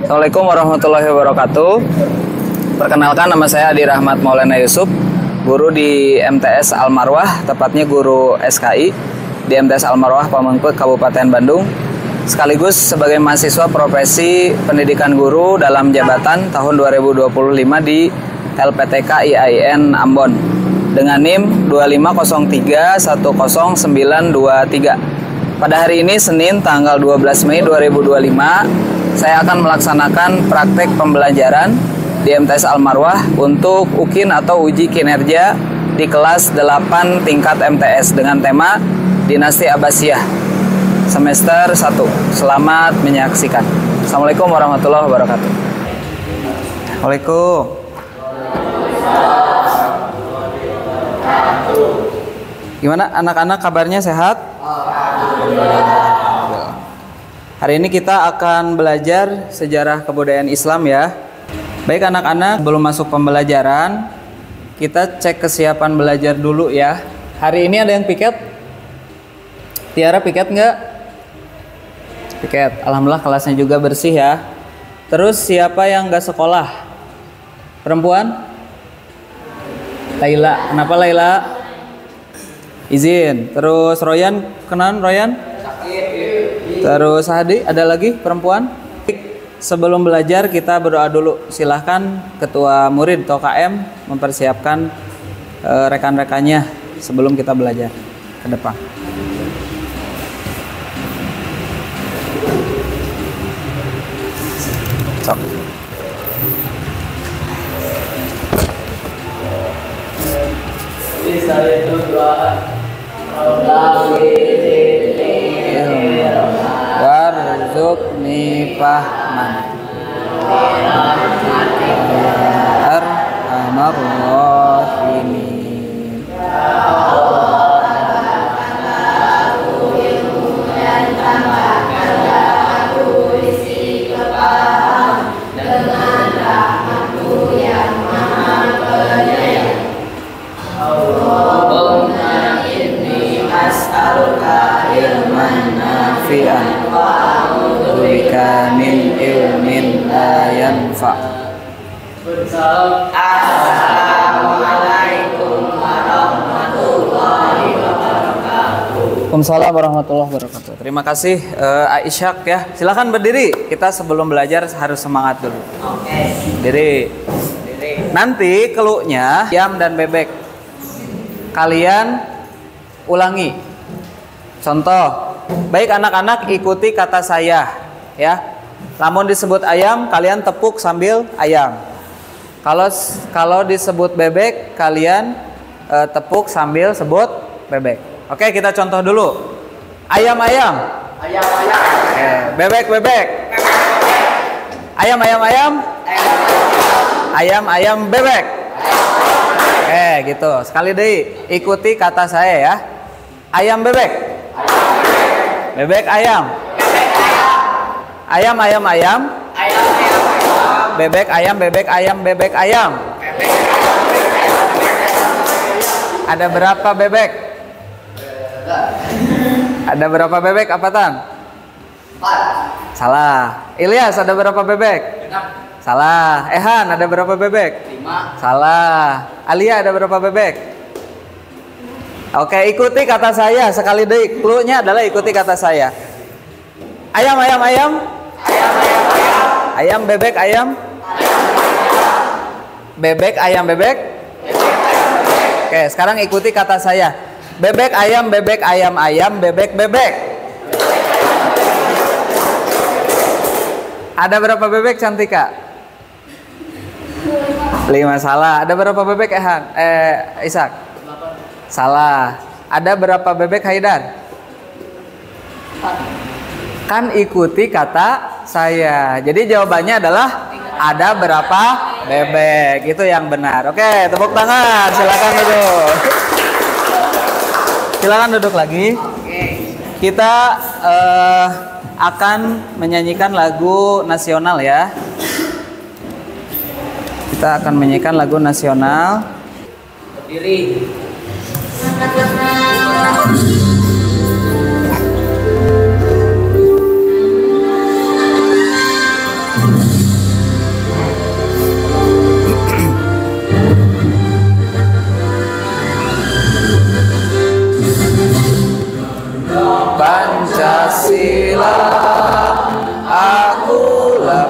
Assalamualaikum warahmatullahi wabarakatuh. Perkenalkan, nama saya Adi Rahmat Maulana Yusuf, guru di MTS Al-Marwah, tepatnya guru SKI di MTS Al-Marwah Pamengpeuk, Kabupaten Bandung, sekaligus sebagai mahasiswa profesi pendidikan guru dalam jabatan tahun 2025 di LPTK IAIN Ambon dengan NIM 25031093. Pada hari ini Senin tanggal 12 Mei 2025, saya akan melaksanakan praktek pembelajaran di MTS Al-Marwah untuk UKIN atau uji kinerja di kelas 8 tingkat MTS dengan tema Dinasti Abbasiyah semester 1. Selamat menyaksikan. Assalamualaikum warahmatullahi wabarakatuh. Waalaikumsalam. Gimana anak-anak, kabarnya sehat? Hari ini kita akan belajar sejarah kebudayaan Islam ya. Baik anak-anak, belum masuk pembelajaran, kita cek kesiapan belajar dulu ya. Hari ini ada yang piket? Tiara piket nggak? Piket. Alhamdulillah kelasnya juga bersih ya. Terus siapa yang nggak sekolah? Perempuan? Laila. Kenapa Laila? Izin. Terus Royan, kenalan Royan? Terus Hadi, ada lagi perempuan? Sebelum belajar kita berdoa dulu. Silahkan ketua murid atau KM mempersiapkan rekan-rekannya sebelum kita belajar ke depan. Sok. Bisa itu doa. Warzuqni fahman arhamar rahimin. Min ilmin la yanfa. Assalamualaikum warahmatullahi wabarakatuh. Waalaikumsalam warahmatullahi wabarakatuh. Terima kasih Aisyah ya. Silakan berdiri. Kita sebelum belajar harus semangat dulu. Oke. Berdiri. Nanti keluhnya ayam dan bebek. Kalian ulangi. Contoh. Baik anak-anak, ikuti kata saya ya. Namun disebut ayam, kalian tepuk sambil ayam. Kalau disebut bebek, kalian tepuk sambil sebut bebek. Oke, kita contoh dulu. Ayam-ayam. Ayam-ayam. Bebek-bebek. Ayam-ayam-ayam. Ayam-ayam bebek. Gitu. Sekali deh, ikuti kata saya ya. Ayam bebek. Bebek ayam. Ayam ayam ayam. Bebek ayam bebek ayam bebek ayam. Ada berapa bebek? Ada berapa bebek apa Tan? 4. Salah. Ilyas, ada berapa bebek? 6. Salah. Ehan, ada berapa bebek? 5. Salah. Alia, ada berapa bebek? Oke, ikuti kata saya sekali deh. Clue-nya adalah ikuti kata saya. Ayam ayam ayam. Ayam ayam ayam. Ayam bebek ayam. Bebek ayam bebek. Oke, sekarang ikuti kata saya. Bebek ayam bebek ayam ayam bebek bebek. Ada berapa bebek Cantika? 5. Salah. Ada berapa bebek Ehan? Ishak? 8. Salah. Ada berapa bebek Haidar? 4. Kan ikuti kata saya. Jadi jawabannya adalah ada berapa bebek. Itu yang benar. Oke, tepuk tangan. Silakan duduk. Silakan duduk lagi. Kita akan menyanyikan lagu nasional ya. Kita akan menyanyikan lagu nasional. Berdiri.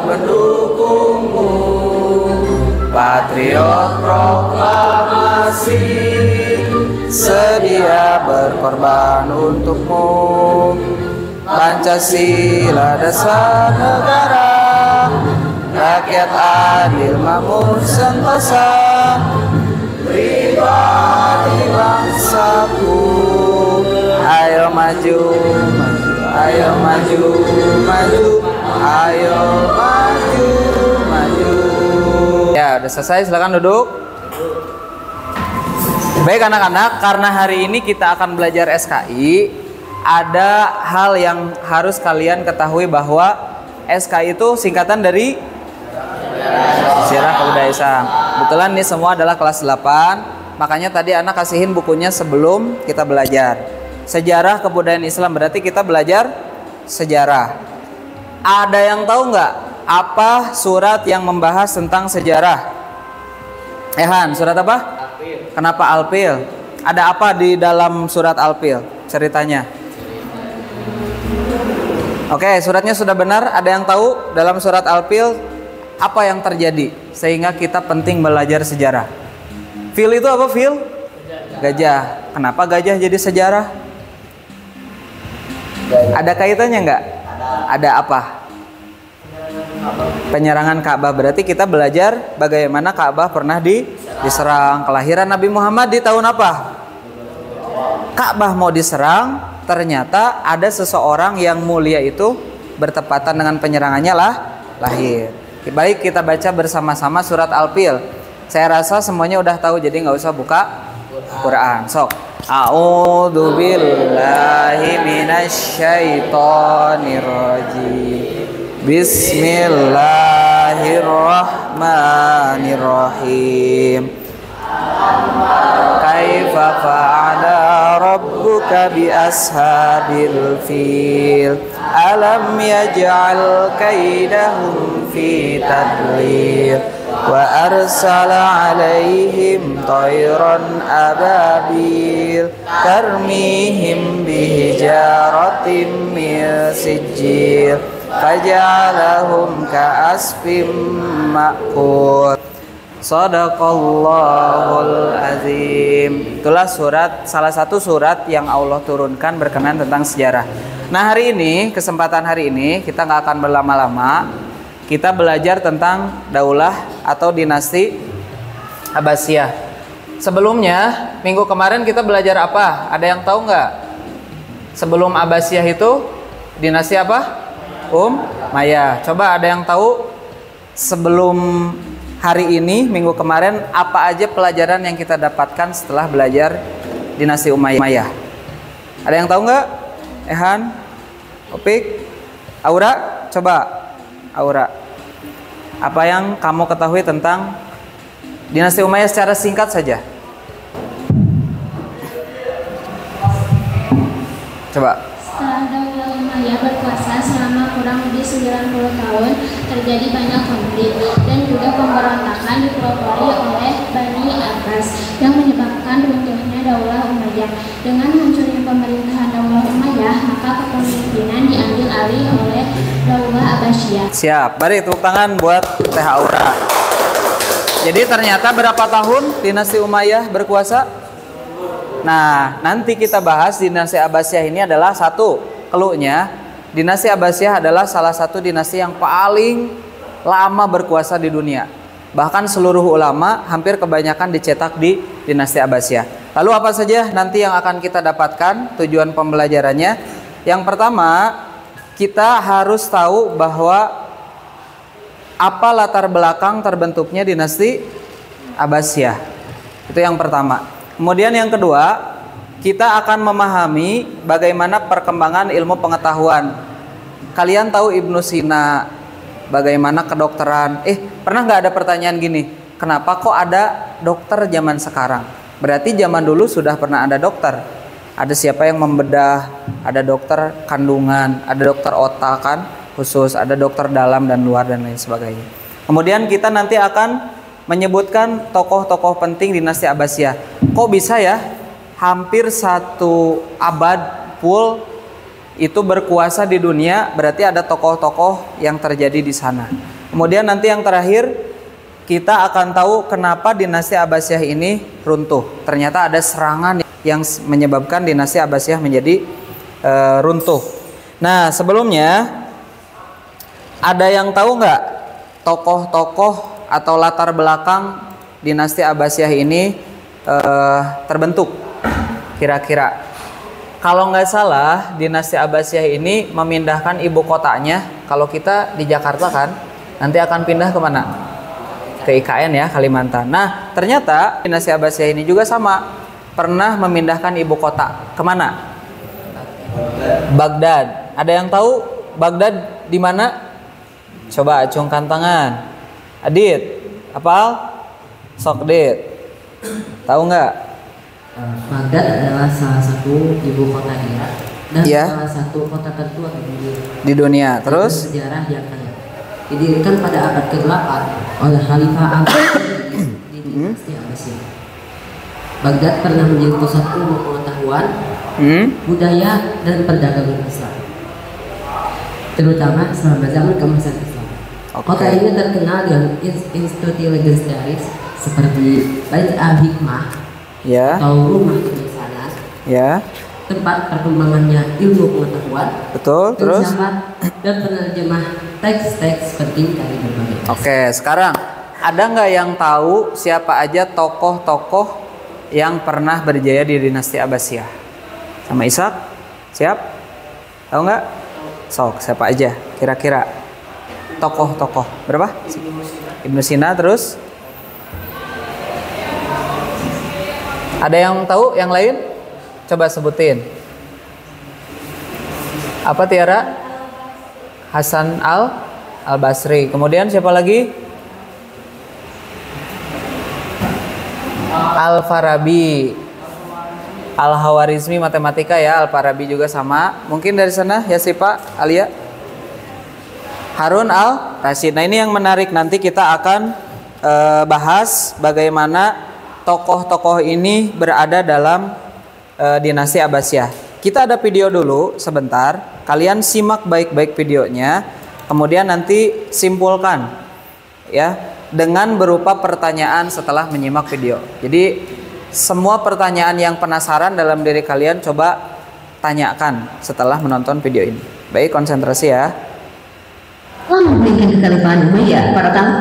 mendukungmu, patriot proklamasi, sedia berkorban untukmu. Pancasila dasar negara, rakyat adil makmur sentosa, pribadi bangsaku. Ayo maju, maju, ayo maju, maju, ayo maju, maju. Ya, udah selesai, silakan duduk. Baik anak-anak, karena hari ini kita akan belajar SKI, ada hal yang harus kalian ketahui bahwa SKI itu singkatan dari Sejarah Kebudayaan. Kebetulan ini semua adalah kelas 8, makanya tadi anak kasihin bukunya sebelum kita belajar. Sejarah Kebudayaan Islam, berarti kita belajar sejarah. Ada yang tahu nggak apa surat yang membahas tentang sejarah? Han, surat apa? Alpil. Kenapa Alpil? Ada apa di dalam surat Alpil? Ceritanya. Oke, suratnya sudah benar. Ada yang tahu dalam surat Alpil apa yang terjadi sehingga kita penting belajar sejarah? Fil itu apa fil? Gajah. Kenapa gajah jadi sejarah? Ada kaitannya nggak? Ada apa? Penyerangan Ka'bah. Berarti kita belajar bagaimana Ka'bah pernah diserang. Kelahiran Nabi Muhammad di tahun apa? Ka'bah mau diserang, ternyata ada seseorang yang mulia itu bertepatan dengan penyerangannya lahir. Baik, kita baca bersama-sama surat Al-Fil. Saya rasa semuanya udah tahu, jadi nggak usah buka Quran. Sok. A'udzu billahi minasyaitonir rajim. Bismillahirrahmanirrahim. Kaifa fa'ala rabbuka bi ashabil fil? Alam yaj'al kaidahum fi tadlil wa arsala 'alaihim tayran ababil tarmihim bihijaratin min sijil faj'alahum ka'asfim ma'kul. Shadaqallahul azim. Itulah salah satu surat yang Allah turunkan berkenaan tentang sejarah. Nah, hari ini, kesempatan hari ini kita nggak akan berlama-lama. Kita belajar tentang daulah atau dinasti Abbasiyah. Sebelumnya, minggu kemarin kita belajar apa? Ada yang tahu nggak? Sebelum Abbasiyah itu dinasti apa? Umayyah. Coba ada yang tahu sebelum hari ini, minggu kemarin, apa aja pelajaran yang kita dapatkan setelah belajar dinasti Umayyah? Ada yang tahu nggak? Ehan, Opik, Aura, coba Aura. Apa yang kamu ketahui tentang dinasti Umayyah secara singkat saja? Coba. Setelah Daulah Umayyah berkuasa selama kurang lebih 90 tahun, terjadi banyak konflik dan juga pemberontakan dipelopori oleh Bani Abbas yang menyebabkan runtuhnya Daulah Umayyah. Dengan hancurnya pemerintahan Daulah Umayyah, maka kepemimpinan diambil alih oleh Daulah Abbasiyah. Siap, beri tepuk tangan buat Teh Aura. Jadi ternyata berapa tahun dinasti Umayyah berkuasa? Nah, nanti kita bahas dinasti Abbasiyah ini adalah satu clue-nya. Dinasti Abbasiyah adalah salah satu dinasti yang paling lama berkuasa di dunia. Bahkan seluruh ulama hampir kebanyakan dicetak di dinasti Abbasiyah. Lalu apa saja nanti yang akan kita dapatkan, tujuan pembelajarannya? Yang pertama, kita harus tahu bahwa apa latar belakang terbentuknya dinasti Abbasiyah. Itu yang pertama. Kemudian yang kedua, kita akan memahami bagaimana perkembangan ilmu pengetahuan. Kalian tahu Ibnu Sina, bagaimana kedokteran. Pernah nggak ada pertanyaan gini, kenapa kok ada dokter zaman sekarang? Berarti zaman dulu sudah pernah ada dokter. Ada siapa yang membedah, ada dokter kandungan, ada dokter otak kan khusus, ada dokter dalam dan luar dan lain sebagainya. Kemudian kita nanti akan menyebutkan tokoh-tokoh penting dinasti Abbasiyah. Kok bisa ya hampir satu abad full itu berkuasa di dunia? Berarti ada tokoh-tokoh yang terjadi di sana. Kemudian nanti yang terakhir kita akan tahu kenapa dinasti Abbasiyah ini runtuh. Ternyata ada serangan yang menyebabkan dinasti Abbasiyah menjadi runtuh. Nah, sebelumnya ada yang tahu nggak tokoh-tokoh atau latar belakang dinasti Abbasiyah ini terbentuk? Kira-kira, kalau nggak salah dinasti Abbasiyah ini memindahkan ibu kotanya. Kalau kita di Jakarta kan, nanti akan pindah kemana? Ke IKN ya, Kalimantan. Nah, ternyata dinasti Abbasiyah ini juga sama, pernah memindahkan ibu kota kemana? Baghdad. Ada yang tahu Baghdad di mana? Coba acungkan tangan. Adit, apal? Sok Dit. Tahu nggak? Baghdad adalah salah satu ibu kota Irak dan salah satu kota tertua di dunia. Terus? Sejarah yang kaya. Didirikan pada abad ke-8 oleh Khalifah Abbas di dinasti Abbasiyah. Baghdad pernah menjadi pusat ilmu pengetahuan, budaya dan perdagangan Islam, terutama selama zaman keemasan Islam. Kota ini terkenal dengan institusi legendaris seperti Bait al-Hikmah atau rumah kebijaksanaan, tempat perkembangannya ilmu pengetahuan, terus dan penerjemah teks-teks penting dari berbagai. Oke, sekarang ada nggak yang tahu siapa aja tokoh-tokoh yang pernah berjaya di dinasti Abbasiyah? Sama Ishak? Siap? Tahu nggak? Sok, siapa aja kira-kira? Tokoh-tokoh berapa? Ibnu Sina. Terus ada yang tahu yang lain? Coba sebutin. Apa Tiara? Hasan al-Basri. Kemudian siapa lagi? Al-Farabi. Al-Hawarizmi matematika ya, Al-Farabi juga sama. Mungkin dari sana ya sih Pak Alia. Harun al-Rasyid. Nah, ini yang menarik, nanti kita akan bahas bagaimana tokoh-tokoh ini berada dalam dinasti Abbasiyah. Kita ada video dulu sebentar. Kalian simak baik-baik videonya. Kemudian nanti simpulkan ya dengan berupa pertanyaan setelah menyimak video. Jadi semua pertanyaan yang penasaran dalam diri kalian coba tanyakan setelah menonton video ini. Baik, konsentrasi ya. Setelah memulihkan kekhalifahan Umayyah pada tahun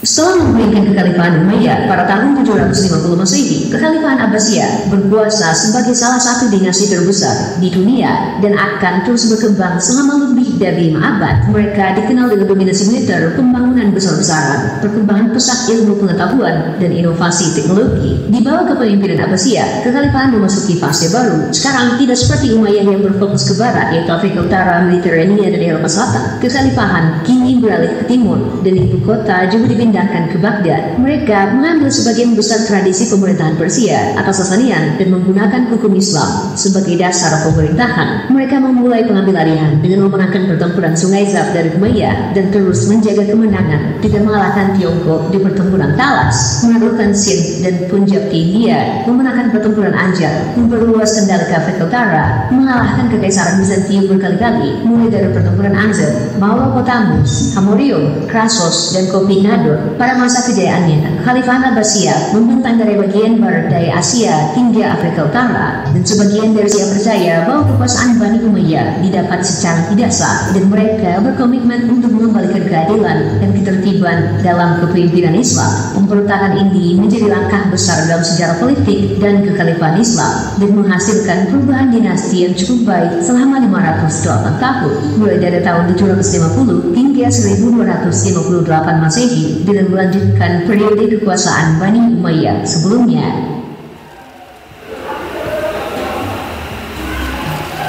Setelah memulihkan kekhalifahan Umayyah pada tahun 750 Masehi, kekhalifahan Abbasiyah berkuasa sebagai salah satu dinasti terbesar di dunia dan akan terus berkembang selama lebih dari 5 abad. Mereka dikenal dengan dominasi militer, pembangunan besar-besaran, perkembangan pesat ilmu pengetahuan, dan inovasi teknologi. Di bawah kepemimpinan Abbasiyah, kekhalifahan memasuki fase baru. Sekarang tidak seperti Umayyah yang berfokus ke barat, yaitu Afrika Utara, Mediterania, dan Eropa Selatan. Kekhalifahan kini beralih ke timur dan ibu kota juga dipindahkan ke Baghdad. Mereka mengambil sebagian besar tradisi pemerintahan Persia atau Sasanian dan menggunakan hukum Islam sebagai dasar pemerintahan. Mereka memulai pengambil alihan dengan memenangkan pertempuran Sungai Zab dari Umayyah dan terus menjaga kemenangan dengan mengalahkan Tiongkok di pertempuran Talas, menaklukkan Sind dan Punjab di India, memenangkan pertempuran Anjar, memperluas kendali ke Afrika Utara, mengalahkan kekaisaran Bizantium berkali-kali, mulai dari pertempuran Anzan, Maulopotamus, Hamorium, Krasos, dan Kopinador. Pada masa kejayaannya, Khalifah Abbasiyah membentang dari bagian barat daya Asia hingga Afrika Utara, dan sebagian dari Asia percaya bahwa kekuasaan Bani Umayyah didapat secara tidak sah, dan mereka berkomitmen untuk mengembalikan keadilan dan ketertiban dalam kepemimpinan Islam. Pemberontakan ini menjadi langkah besar dalam sejarah politik dan kekhalifahan Islam dan menghasilkan perubahan dinasti yang cukup baik selama 508 tahun, mulai dari tahun 750 hingga 1258 Masehi, dengan melanjutkan periode kekuasaan Bani Umayyah sebelumnya.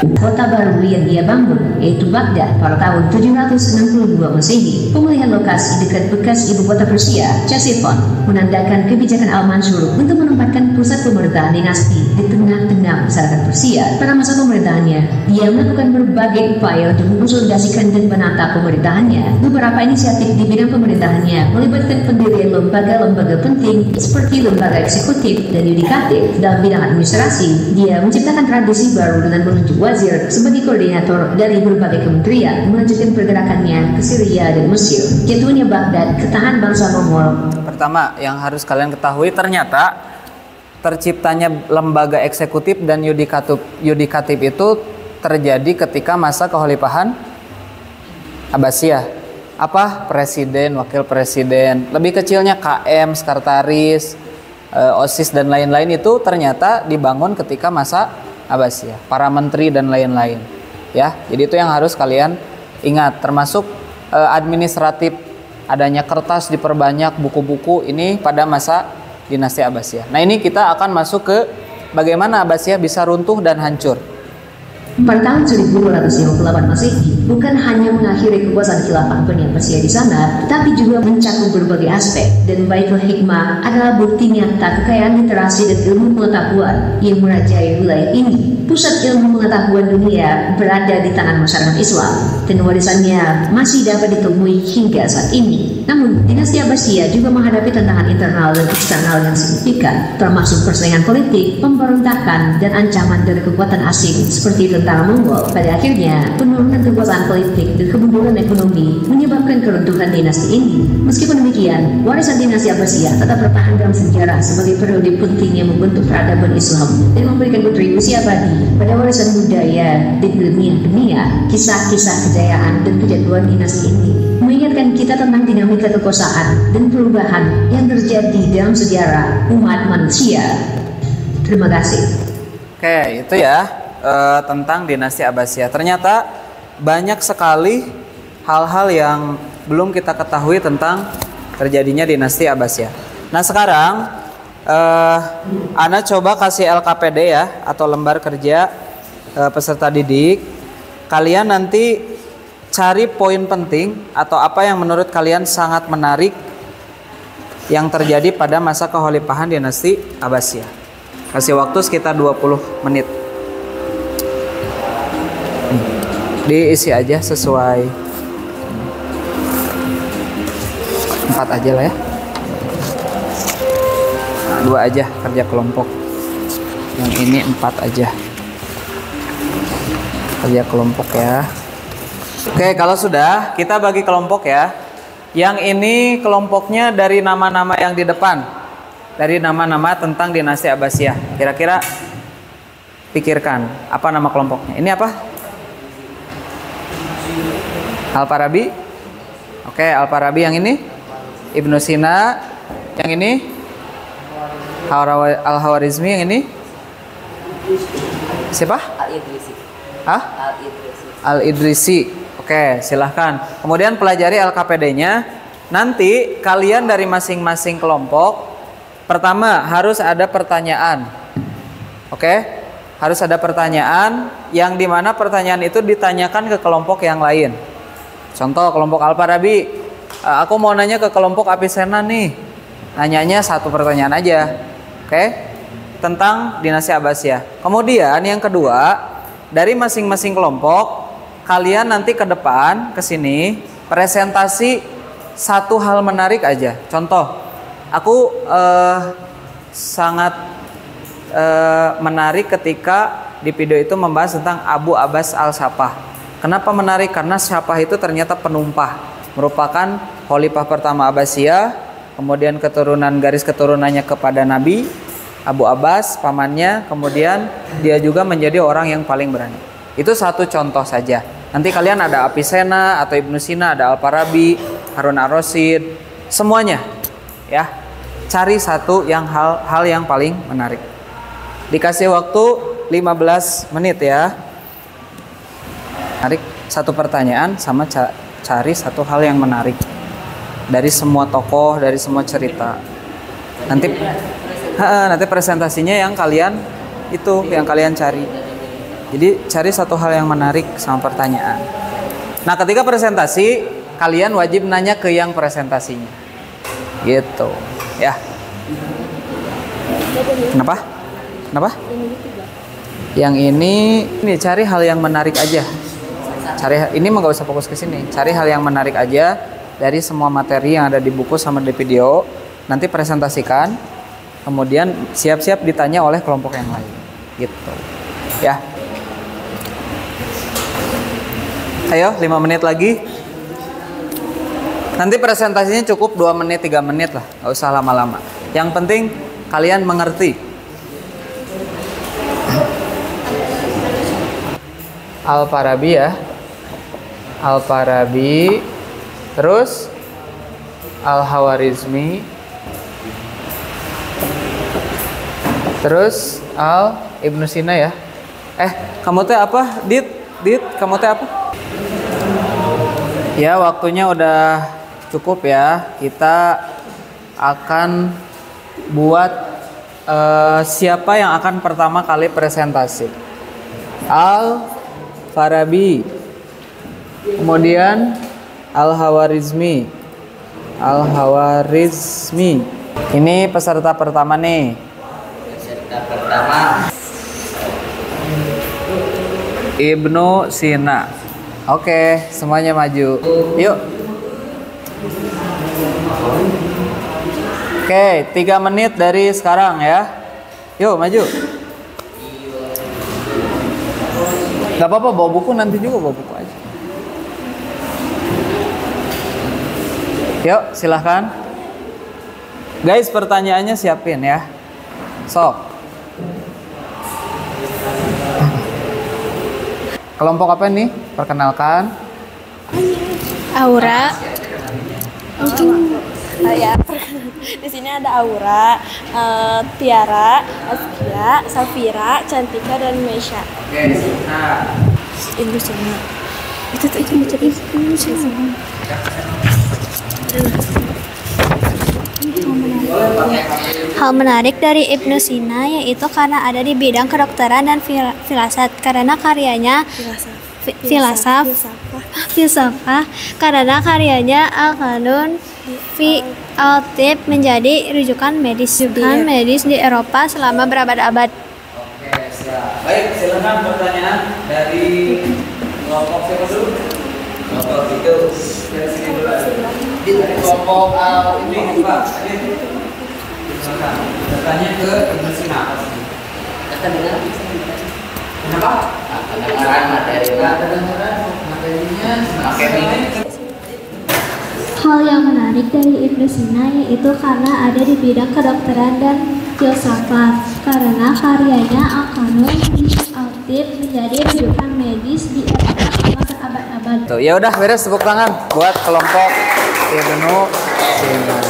Kota baru yang dia bangun, yaitu Baghdad pada tahun 762 Masehi. Pemulihan lokasi dekat bekas ibu kota Persia, Ctesiphon, menandakan kebijakan Al-Mansur untuk menempatkan pusat pemerintahan dinasti di tengah-tengah masyarakat Persia. Pada masa pemerintahannya, dia melakukan berbagai upaya untuk mengonsolidasikan dan menata pemerintahannya. Beberapa inisiatif di bidang pemerintahannya melibatkan pendirian lembaga-lembaga penting seperti lembaga eksekutif dan yudikatif. Dalam bidang administrasi, dia menciptakan tradisi baru dengan menunjuk wali Wazir sebagai koordinator dari berbagai kementerian melanjutkan pergerakannya ke Syria dan Mesir. Jatuhnya Baghdad ke tangan bangsa Mongol. Pertama, yang harus kalian ketahui, ternyata terciptanya lembaga eksekutif dan yudikatif itu terjadi ketika masa kekhalifahan Abbasiyah. Apa? Presiden, wakil presiden, lebih kecilnya KM, sekretaris, OSIS dan lain-lain itu ternyata dibangun ketika masa Abbasiyah, para menteri dan lain-lain. Ya, jadi itu yang harus kalian ingat, termasuk administratif, adanya kertas diperbanyak, buku-buku ini pada masa dinasti Abbasiyah. Nah, ini kita akan masuk ke bagaimana Abbasiyah bisa runtuh dan hancur. Pada tahun 1258 Masehi, bukan hanya mengakhiri kekuasaan khilafah Bani Abbasiyah di sana, tapi juga mencakup berbagai aspek. Dan Baitul Hikmah adalah bukti nyata kekayaan literasi dan ilmu pengetahuan yang merajai wilayah ini. Pusat ilmu pengetahuan dunia berada di tangan masyarakat Islam, dan warisannya masih dapat ditemui hingga saat ini. Namun, dinasti Abbasiyah juga menghadapi tantangan internal dan eksternal yang signifikan, termasuk persaingan politik, pemberontakan, dan ancaman dari kekuatan asing seperti tentara Mongol. Pada akhirnya, penurunan kekuasaan politik dan kemunduran ekonomi menyebabkan keruntuhan dinasti ini. Meskipun demikian, warisan dinasti Abbasiyah tetap bertahan dalam sejarah sebagai periode penting yang membentuk peradaban Islam dan memberikan kontribusi abadi pada warisan budaya dan ilmiah dunia. Kisah-kisah kejayaan dan kejatuhan dinasti ini mengingatkan kita tentang dinamika kekuasaan dan perubahan yang terjadi dalam sejarah umat manusia. Terima kasih. Oke, itu ya tentang dinasti Abbasiyah. Ternyata banyak sekali hal-hal yang belum kita ketahui tentang terjadinya dinasti Abbasiyah. Nah, sekarang Ana coba kasih LKPD ya, atau lembar kerja peserta didik. Kalian nanti cari poin penting atau apa yang menurut kalian sangat menarik yang terjadi pada masa kekhalifahan dinasti Abbasiyah. Kasih waktu sekitar 20 menit. Diisi aja sesuai 4 aja lah ya. Nah, 2 aja kerja kelompok. Yang ini 4 aja. Kerja kelompok ya. Oke, kalau sudah kita bagi kelompok ya. Yang ini kelompoknya dari nama-nama yang di depan. Dari nama-nama tentang dinasti Abbasiyah. Kira-kira pikirkan apa nama kelompoknya. Ini apa? Al-Farabi. Oke, Al-Farabi yang ini. Ibnu Sina. Yang ini. Al-Khawarizmi yang ini. Siapa? Al-Idrisi. Hah? Al-Idrisi. Al-Idrisi. Oke, silahkan. Kemudian pelajari LKPD-nya. Nanti kalian dari masing-masing kelompok, pertama harus ada pertanyaan. Oke, harus ada pertanyaan yang dimana pertanyaan itu ditanyakan ke kelompok yang lain. Contoh kelompok Al-Farabi, aku mau nanya ke kelompok Avicenna nih. Nanyanya 1 pertanyaan aja. Oke, tentang dinasti Abbasiyah. Kemudian yang kedua, dari masing-masing kelompok kalian nanti ke depan, ke sini, presentasi 1 hal menarik aja. Contoh, aku sangat menarik ketika di video itu membahas tentang Abu Abbas Al-Saffah. Kenapa menarik? Karena Saffah itu ternyata penumpah, merupakan khalifah pertama Abbasiyah, kemudian garis keturunannya kepada Nabi, Abu Abbas, pamannya, kemudian dia juga menjadi orang yang paling berani. Itu 1 contoh saja. Nanti kalian ada Avicenna atau Ibnu Sina, ada Al-Farabi, Harun Ar-Rasyid, semuanya ya. Cari 1 yang hal yang paling menarik. Dikasih waktu 15 menit ya. Menarik 1 pertanyaan sama cari 1 hal yang menarik dari semua tokoh, dari semua cerita. Nanti presentasinya yang kalian cari. Jadi cari 1 hal yang menarik sama pertanyaan. Nah, ketika presentasi kalian wajib nanya ke yang presentasinya. Gitu, ya. Kenapa? Yang ini cari hal yang menarik aja. Ini mah gak usah fokus ke sini. Cari hal yang menarik aja dari semua materi yang ada di buku sama di video. Nanti presentasikan. Kemudian siap-siap ditanya oleh kelompok yang lain. Gitu. Ya. Ayo 5 menit lagi. Nanti presentasinya cukup 2 menit 3 menit lah, nggak usah lama-lama. Yang penting kalian mengerti. Al-Farabi ya, Al-Farabi, terus Al-Khawarizmi, terus Ibnu Sina ya. Kamu teh apa? Dit, kamu teh apa? Ya, waktunya udah cukup ya. Kita akan buat siapa yang akan pertama kali presentasi. Al-Farabi, kemudian Al-Khawarizmi. Ini peserta pertama nih. Peserta pertama Ibnu Sina. Oke, semuanya maju. Yuk. Oke, 3 menit dari sekarang ya. Yuk, maju. Gak apa-apa, bawa buku nanti juga bawa buku aja. Yuk, silahkan. Guys, pertanyaannya siapin ya. Sok. Kelompok apa nih? Perkenalkan. Aura. Ya, di sini ada Aura, Tiara, Askia, Safira, Cantika, dan Mesha. Oke, Sina. Ibu Sina. Itu Ibu Sina. Hal menarik dari Ibnu Sina yaitu karena ada di bidang kedokteran dan filsafat, karena karyanya filsafah karena karyanya Al-Qanun fi Al-Tib menjadi rujukan medis di Eropa selama berabad-abad. Oke, siap. Baik, silakan pertanyaan dari kelompok siapa dulu? Kelompok itu dari sini dulu. Dari kelompok ini Pak. Silakan. Bertanya ke Ibnu Sina. Kenapa? Kedengaran materinya. Hal yang menarik dari Ibnu Sina yaitu karena ada di bidang kedokteran dan filsafat, karena karyanya Al-Qanun fi Al-Tib menjadi rujukan medis di Eropa selama berabad-abad. Tuh, ya udah beres, tepuk tangan buat kelompok Ibnu Sina.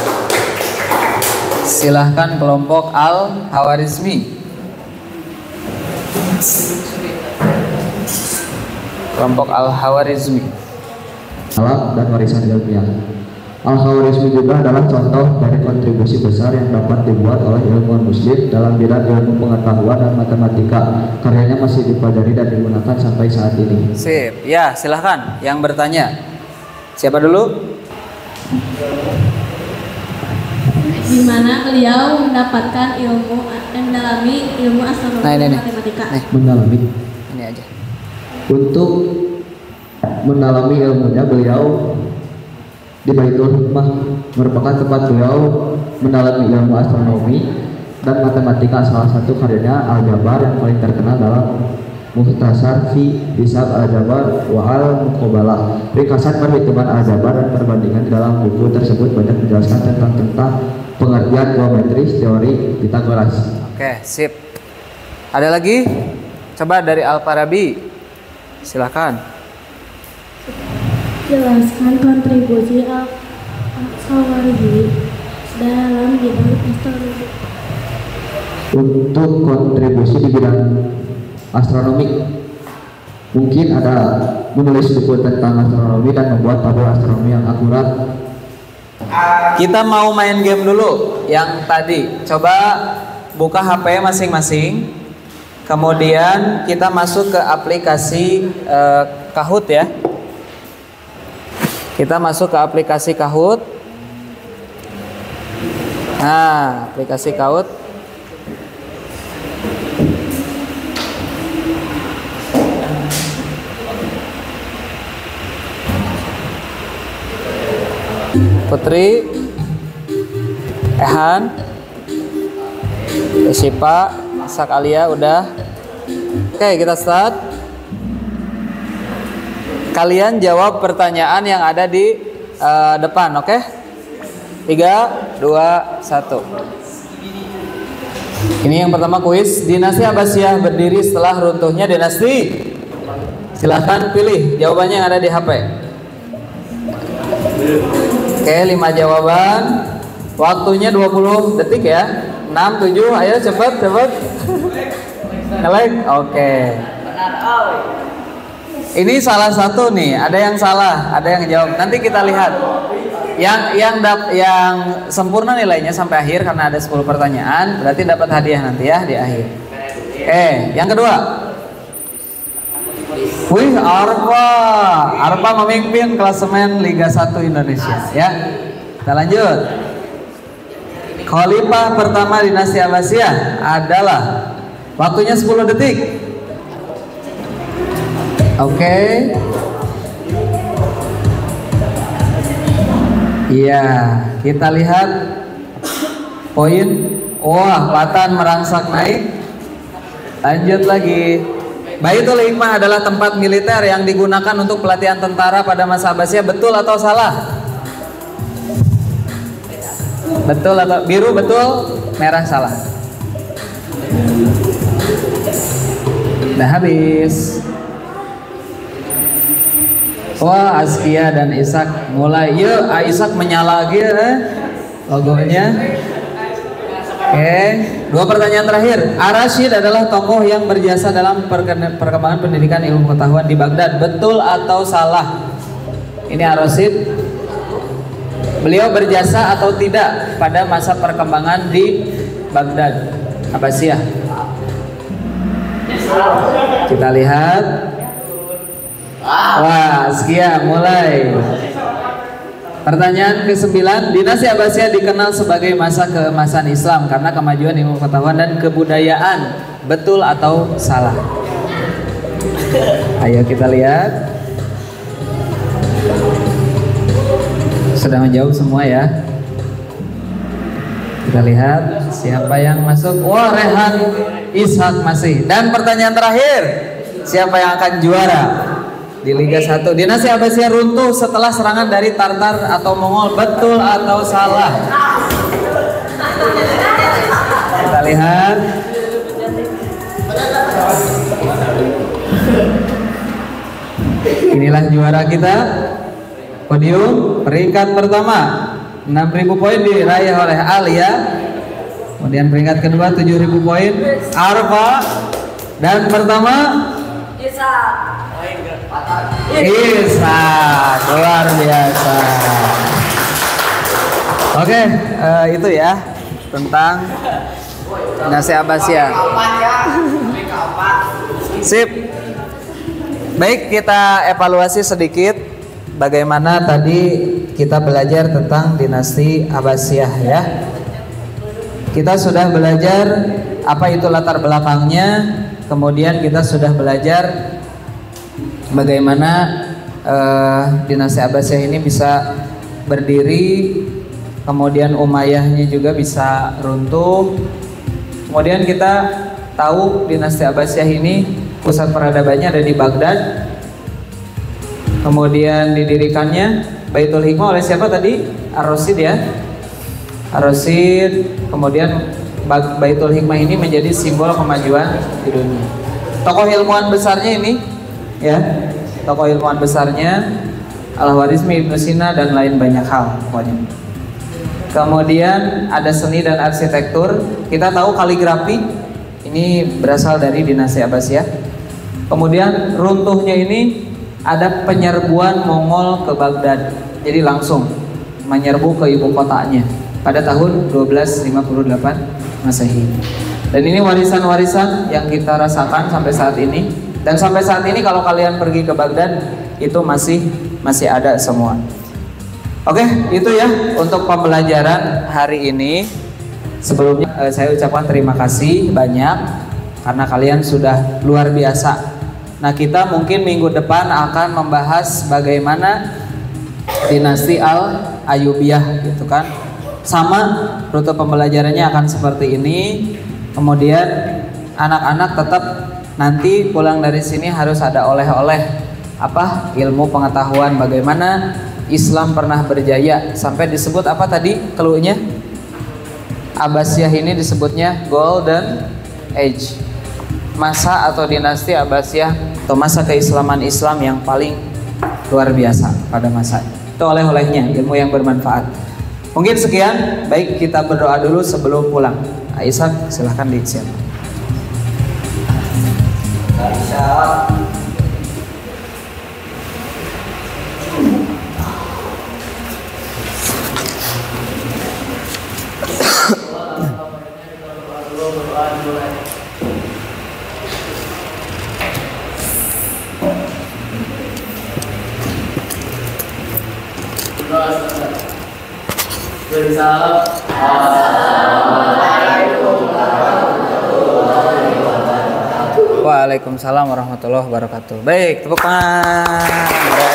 Silahkan kelompok Al-Khawarizmi. Kelompok Al-Khawarizmi. Alam dan warisan ilmiah. Al-Khawarizmi juga adalah contoh dari kontribusi besar yang dapat dibuat oleh ilmuwan muslim dalam bidang ilmu pengetahuan dan matematika. Karyanya masih dipelajari dan digunakan sampai saat ini. Sip, ya silahkan yang bertanya. Siapa dulu? Di mana beliau mendapatkan ilmu mendalami ilmu astronomi dan matematika. Mendalami. Ini aja. Untuk mendalami ilmunya beliau di Baitul Hikmah, merupakan tempat beliau mendalami ilmu astronomi dan matematika. Salah satu karyanya Al-Jabar yang paling terkenal dalam Mukhtasar fi Hisab Al-Jabar wa Al-Muqabalah. Ringkasan perhitungan Al-Jabar dan perbandingan dalam buku tersebut banyak menjelaskan tentang pengertian geometris teori Pitagoras. Oke, sip. Ada lagi? Coba dari Al-Farabi. Silakan. Jelaskan kontribusi Al-Khawarizmi dalam bidang astronomi. Untuk kontribusi di bidang astronomi, mungkin ada menulis buku tentang astronomi dan membuat tabel astronomi yang akurat. Kita mau main game dulu yang tadi. Coba buka HP masing-masing. Kemudian kita masuk ke aplikasi Kahoot ya. Kita masuk ke aplikasi Kahoot. Nah, aplikasi Kahoot. Putri, Ehan, Sipa, Sakalia udah. Oke, kita start. Kalian jawab pertanyaan yang ada di depan, oke? 3, 2, 1. Ini yang pertama kuis. Dinasti Abbasiyah berdiri setelah runtuhnya dinasti. Silahkan pilih jawabannya yang ada di HP. Oke, 5 jawaban. Waktunya 20 detik ya. 6, 7, ayo cepet. Nge-like. Oke. Ini salah satu nih, ada yang salah, ada yang jawab. Nanti kita lihat. Yang sempurna nilainya sampai akhir karena ada 10 pertanyaan, berarti dapat hadiah nanti ya di akhir. Yang kedua. Wih, Arpa memimpin klasemen Liga 1 Indonesia ya. Kita lanjut. Khalifah pertama dinasti Abbasiyah adalah, waktunya 10 detik. Oke. Iya, kita lihat poin. Wah, Patan merangsek naik. Lanjut lagi. Baitul Hikmah adalah tempat militer yang digunakan untuk pelatihan tentara pada masa Abbasiyah. Betul atau salah? Betul atau biru betul, merah salah. Udah habis. Wah, Askia dan Ishak mulai. Yuk, Ishak menyala lagi logonya. Oke, 2 pertanyaan terakhir. Ar-Rasyid adalah tokoh yang berjasa dalam perkembangan pendidikan ilmu pengetahuan di Baghdad. Betul atau salah? Ini Ar-Rasyid. Beliau berjasa atau tidak pada masa perkembangan di Baghdad, Abbasiyah? Kita lihat. Wah, Askia mulai. Pertanyaan ke-9, dinasti Abbasiyah dikenal sebagai masa keemasan Islam karena kemajuan ilmu pengetahuan dan kebudayaan. Betul atau salah? Ayo kita lihat. Sudah menjawab semua ya. Kita lihat siapa yang masuk. Wah, Rehan Ishak masih. Dan pertanyaan terakhir, siapa yang akan juara di Liga 1? Dinasti Abbasiyah runtuh setelah serangan dari Tartar atau Mongol. Betul atau salah? Kita lihat. Inilah juara kita. Podium peringkat pertama 6.000 poin diraih oleh Alia. Kemudian peringkat kedua 7.000 poin Arfa. Dan pertama Isa, luar biasa. Oke, itu ya tentang dinasti Abbasiyah. Sip. Baik, kita evaluasi sedikit bagaimana tadi kita belajar tentang dinasti Abbasiyah ya. Kita sudah belajar apa itu latar belakangnya, kemudian kita sudah belajar bagaimana dinasti Abbasiyah ini bisa berdiri, kemudian Umayyahnya juga bisa runtuh. Kemudian kita tahu dinasti Abbasiyah ini pusat peradabannya ada di Baghdad. Kemudian didirikannya Baitul Hikmah oleh siapa tadi? Ar-Rasyid ya. Ar-Rasyid. Kemudian Baitul Hikmah ini menjadi simbol kemajuan di dunia. Tokoh ilmuwan besarnya ini ya, tokoh ilmuwan besarnya Al-Khwarizmi, Ibnu Sina dan lain banyak hal pokoknya. Kemudian ada seni dan arsitektur. Kita tahu kaligrafi ini berasal dari dinasti Abbasiyah. Kemudian runtuhnya ini ada penyerbuan Mongol ke Baghdad. Jadi langsung menyerbu ke ibu kotanya pada tahun 1258 Masehi. Dan ini warisan-warisan yang kita rasakan sampai saat ini. Dan sampai saat ini kalau kalian pergi ke Baghdad itu masih ada semua. Oke, itu ya untuk pembelajaran hari ini. Sebelumnya saya ucapkan terima kasih banyak karena kalian sudah luar biasa. Nah, kita mungkin minggu depan akan membahas bagaimana dinasti Al-Ayyubiyah gitu kan. Sama rute pembelajarannya akan seperti ini. Kemudian anak-anak tetap nanti pulang dari sini harus ada oleh-oleh apa? Ilmu pengetahuan. Bagaimana Islam pernah berjaya sampai disebut apa tadi clue-nya? Abbasiyah ini disebutnya Golden Age. Masa atau dinasti Abbasiyah atau masa keislaman Islam yang paling luar biasa pada masa itu. Oleh-olehnya ilmu yang bermanfaat. Mungkin sekian. Baik, kita berdoa dulu sebelum pulang. Aisyah, silahkan disiap. Aisyah. Waalaikumsalam warahmatullahi wabarakatuh. Baik, tepuk tangan.